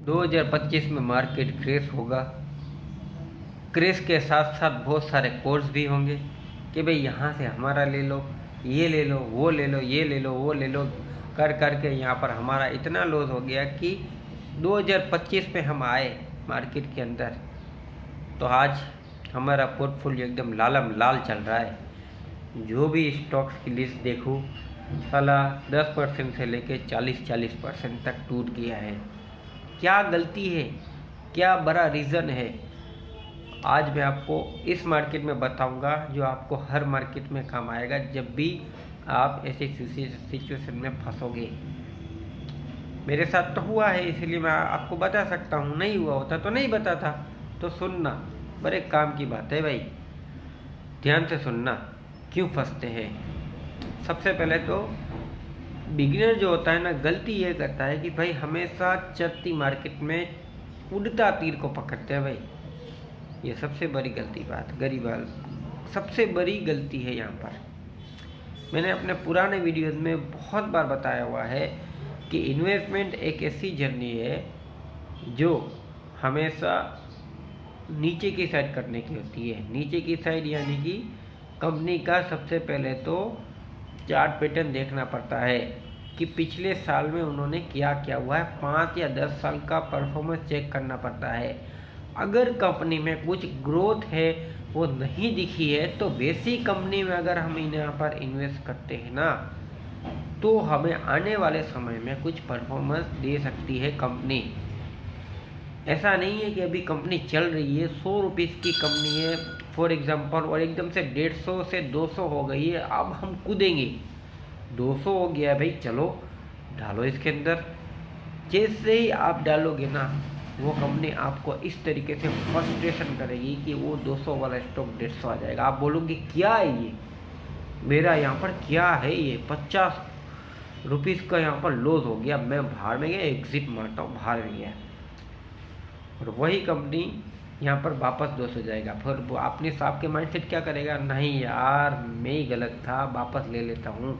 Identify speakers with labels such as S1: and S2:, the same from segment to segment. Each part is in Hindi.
S1: 2025 में मार्केट क्रैश होगा। क्रैश के साथ साथ बहुत सारे कोर्स भी होंगे कि भाई यहाँ से हमारा ले लो, ये ले लो, वो ले लो, ये ले लो, वो ले लो, कर के यहाँ पर हमारा इतना लॉस हो गया कि 2025 में हम आए मार्केट के अंदर तो आज हमारा पोर्टफोलियो एकदम लालम लाल चल रहा है। जो भी स्टॉक्स की लिस्ट देखूँ साला 10% से लेके 40% तक टूट गया है। क्या गलती है, क्या बड़ा रीज़न है, आज मैं आपको इस मार्केट में बताऊंगा जो आपको हर मार्केट में काम आएगा जब भी आप ऐसे सिचुएशन में फंसोगे। मेरे साथ तो हुआ है इसलिए मैं आपको बता सकता हूँ, नहीं हुआ होता तो नहीं बताता। तो सुनना, बड़े काम की बात है भाई, ध्यान से सुनना क्यों फंसते हैं। सबसे पहले तो बिगिनर जो होता है ना, गलती ये करता है कि भाई हमेशा चलती मार्केट में उड़ता तीर को पकड़ते हैं भाई। ये सबसे बड़ी गलती बात, गरीब सबसे बड़ी गलती है। यहाँ पर मैंने अपने पुराने वीडियोज़ में बहुत बार बताया हुआ है कि इन्वेस्टमेंट एक ऐसी जर्नी है जो हमेशा नीचे की साइड करने की होती है। नीचे की साइड यानी कि कंपनी का सबसे पहले तो चार्ट पैटर्न देखना पड़ता है कि पिछले साल में उन्होंने क्या क्या हुआ है। 5 या 10 साल का परफॉर्मेंस चेक करना पड़ता है। अगर कंपनी में कुछ ग्रोथ है वो नहीं दिखी है तो वैसी कंपनी में अगर हम यहाँ पर इन्वेस्ट करते हैं ना तो हमें आने वाले समय में कुछ परफॉर्मेंस दे सकती है कंपनी। ऐसा नहीं है कि अभी कंपनी चल रही है, 100 रुपीज़ की कंपनी है फॉर एग्जांपल और एकदम से 150 से 200 हो गई है, अब हम कूदेंगे। 200 हो गया भाई, चलो डालो इसके अंदर। जैसे ही आप डालोगे ना वो कंपनी आपको इस तरीके से फ्रस्ट्रेशन करेगी कि वो 200 वाला स्टॉक 150 आ जाएगा। आप बोलोगे क्या है ये, मेरा यहाँ पर क्या है, ये 50 रुपीज़ का यहाँ पर लॉस हो गया, मैं बाहर में गया, एग्जिट मारता हूँ, बाहर में गया। और वही कंपनी यहाँ पर वापस 200 जाएगा। फिर वो अपने हिसाब के माइंडसेट क्या करेगा, नहीं यार मैं ही गलत था, वापस ले लेता हूँ।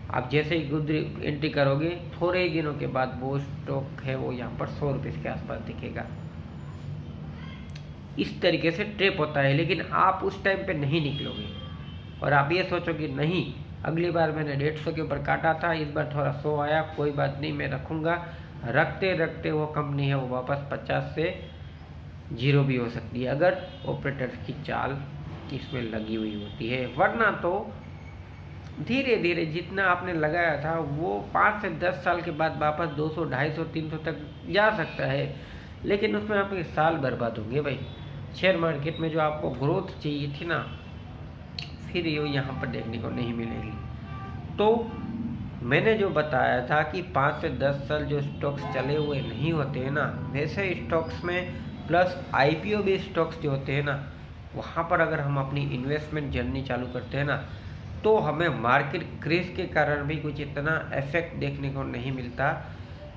S1: आप जैसे ही गुड एंट्री करोगे थोड़े ही दिनों के बाद वो स्टॉक है वो यहाँ पर 100 रुपये के आसपास दिखेगा। इस तरीके से ट्रैप होता है, लेकिन आप उस टाइम पे नहीं निकलोगे और आप ये सोचोगे नहीं अगली बार मैंने 150 के ऊपर काटा था, इस बार थोड़ा 100 आया, कोई बात नहीं मैं रखूँगा। रखते रखते वो कंपनी है वो वापस 50 से 0 भी हो सकती है अगर ऑपरेटर की चाल इसमें लगी हुई होती है। वरना तो धीरे धीरे जितना आपने लगाया था वो 5 से 10 साल के बाद वापस 200, 250, 300 तक जा सकता है, लेकिन उसमें आपके साल बर्बाद होंगे भाई। शेयर मार्केट में जो आपको ग्रोथ चाहिए थी ना, फिर ये यहाँ पर देखने को नहीं मिलेगी। तो मैंने जो बताया था कि 5 से 10 साल जो स्टॉक्स चले हुए नहीं होते हैं ना, वैसे स्टॉक्स में प्लस IPO भी स्टॉक्स जो होते हैं ना, वहाँ पर अगर हम अपनी इन्वेस्टमेंट जर्नी चालू करते हैं ना तो हमें मार्केट क्रैश के कारण भी कुछ इतना इफेक्ट देखने को नहीं मिलता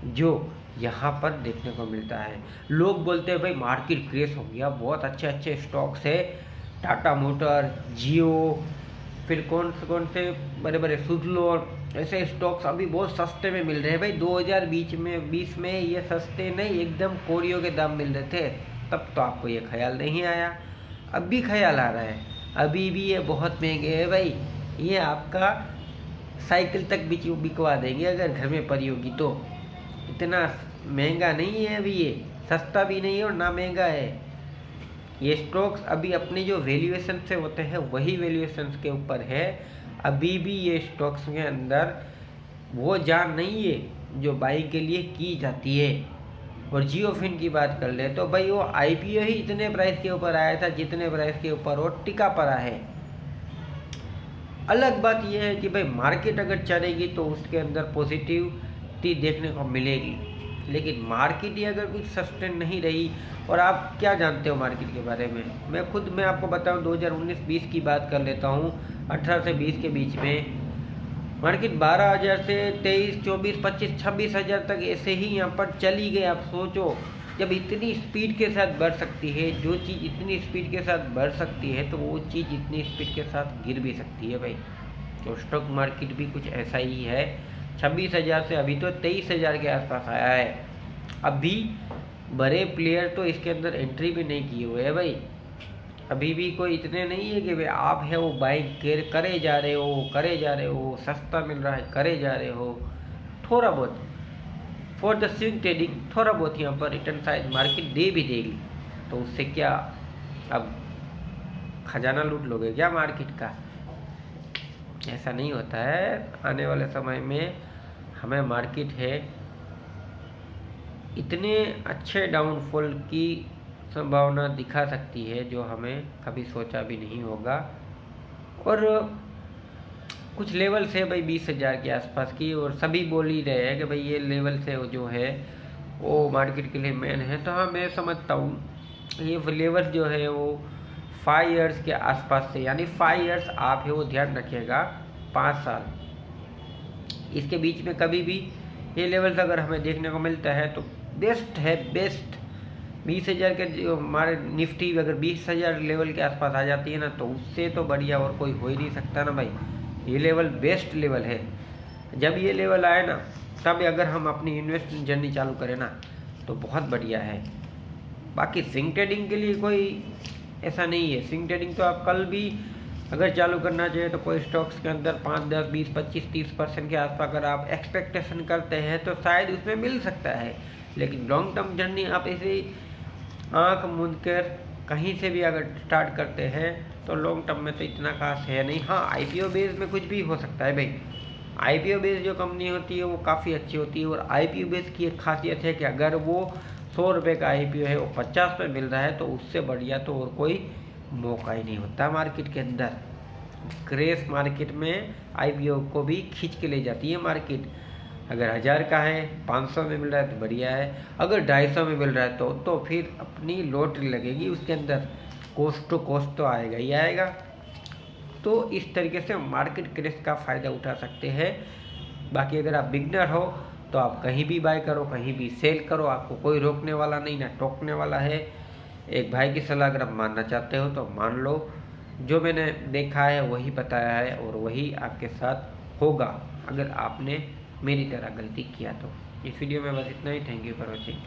S1: जो यहाँ पर देखने को मिलता है। लोग बोलते हैं भाई मार्केट क्रैश हो गया, बहुत अच्छे अच्छे स्टॉक्स है, टाटा मोटर, जियो, फिर कौन से बड़े बड़े सुजलोन, ऐसे स्टॉक्स अभी बहुत सस्ते में मिल रहे हैं भाई। 2020 में ये सस्ते नहीं एकदम कोरियों के दाम मिल रहे थे, तब तो आपको ये ख्याल नहीं आया। अब भी ख्याल आ रहा है, अभी भी ये बहुत महंगे है भाई, ये आपका साइकिल तक बिकवा देंगे अगर घर में पड़ी होगी तो। इतना महंगा नहीं है अभी, ये सस्ता भी नहीं है और ना महंगा है। ये स्टॉक्स अभी अपनी जो वैल्यूएशन से होते हैं वही वैल्यूएशन के ऊपर है। अभी भी ये स्टॉक्स के अंदर वो जान नहीं है जो बाइंग के लिए की जाती है। और जियो फिन की बात कर ले तो भाई वो IPO ही इतने प्राइस के ऊपर आया था जितने प्राइस के ऊपर वो टिका पड़ा है। अलग बात यह है कि भाई मार्केट अगर चलेगी तो उसके अंदर पॉजिटिविटी देखने को मिलेगी, लेकिन मार्केट ही अगर कुछ सस्टेन नहीं रही। और आप क्या जानते हो मार्केट के बारे में, मैं आपको बताऊं 2019-20 की बात कर लेता हूं। 18 से 20 के बीच में मार्केट 12,000 से 23, 24, 25, 26,000 तक ऐसे ही यहाँ पर चली गई। आप सोचो जब इतनी स्पीड के साथ बढ़ सकती है, जो चीज़ इतनी स्पीड के साथ बढ़ सकती है तो वो चीज़ इतनी स्पीड के साथ गिर भी सकती है भाई। तो स्टॉक मार्केट भी कुछ ऐसा ही है। 26,000 से अभी तो 23,000 के आसपास आया है। अभी बड़े प्लेयर तो इसके अंदर एंट्री भी नहीं किए हुए हैं भाई। अभी भी कोई इतने नहीं है कि भाई आप है वो बाइक करे जा रहे हो, सस्ता मिल रहा है करे जा रहे हो। थोड़ा बहुत फॉर द स्विंग ट्रेडिंग थोड़ा बहुत यहाँ पर रिटर्न शायद मार्केट दे भी देगी, तो उससे क्या अब खजाना लूट लोगे क्या मार्केट का? ऐसा नहीं होता है। आने वाले समय में हमें मार्केट है इतने अच्छे डाउनफॉल की संभावना दिखा सकती है जो हमें कभी सोचा भी नहीं होगा। और कुछ लेवल से भाई 20,000 के आसपास की, और सभी बोल ही रहे हैं कि भाई ये लेवल से जो है वो मार्केट के लिए मेन है। तो हाँ, मैं समझता हूँ ये लेवल जो है वो 5 ईयर्स के आसपास से, यानी 5 ईयर्स आप है वो ध्यान रखिएगा, 5 साल, इसके बीच में कभी भी ये लेवल्स अगर हमें देखने को मिलता है तो बेस्ट है, बेस्ट। 20,000 के जो हमारे निफ्टी अगर 20,000 लेवल के आसपास आ जाती है ना, तो उससे तो बढ़िया और कोई हो ही नहीं सकता ना भाई। ये लेवल बेस्ट लेवल है। जब ये लेवल आए ना, तब अगर हम अपनी इन्वेस्टमेंट जर्नी चालू करें ना, तो बहुत बढ़िया है। बाकी स्विंग ट्रेडिंग के लिए कोई ऐसा नहीं है। स्विंग ट्रेडिंग तो आप कल भी अगर चालू करना चाहिए तो कोई स्टॉक्स के अंदर 5, 10, 20, 25, 30% के आसपास अगर आप एक्सपेक्टेशन करते हैं तो शायद उसमें मिल सकता है। लेकिन लॉन्ग टर्म जर्नी आप ऐसे आँख मूंद कर कहीं से भी अगर स्टार्ट करते हैं तो लॉन्ग टर्म में तो इतना खास है नहीं। हाँ, IPO बेस में कुछ भी हो सकता है भाई। IPO बेस जो कंपनी होती है वो काफ़ी अच्छी होती है, और IPO बेस की एक खासियत है कि अगर वो 100 रुपये का IPO है वो 50 में मिल रहा है तो उससे बढ़िया तो और कोई मौका ही नहीं होता मार्केट के अंदर। क्रेश मार्केट में IPO को भी खींच के ले जाती है मार्केट। अगर 1000 का है 500 में मिल रहा है तो बढ़िया है, अगर 250 में मिल रहा है तो फिर अपनी लॉटरी लगेगी उसके अंदर, कोस्ट टू कोस्ट तो आएगा ही आएगा। तो इस तरीके से मार्केट क्रेश का फ़ायदा उठा सकते हैं। बाकी अगर आप बिगनर हो तो आप कहीं भी बाय करो, कहीं भी सेल करो, आपको कोई रोकने वाला नहीं, ना टोकने वाला है। एक भाई की सलाह अगर आप मानना चाहते हो तो मान लो, जो मैंने देखा है वही बताया है और वही आपके साथ होगा अगर आपने मेरी तरह गलती किया तो। इस वीडियो में बस इतना ही। Thank you for watching.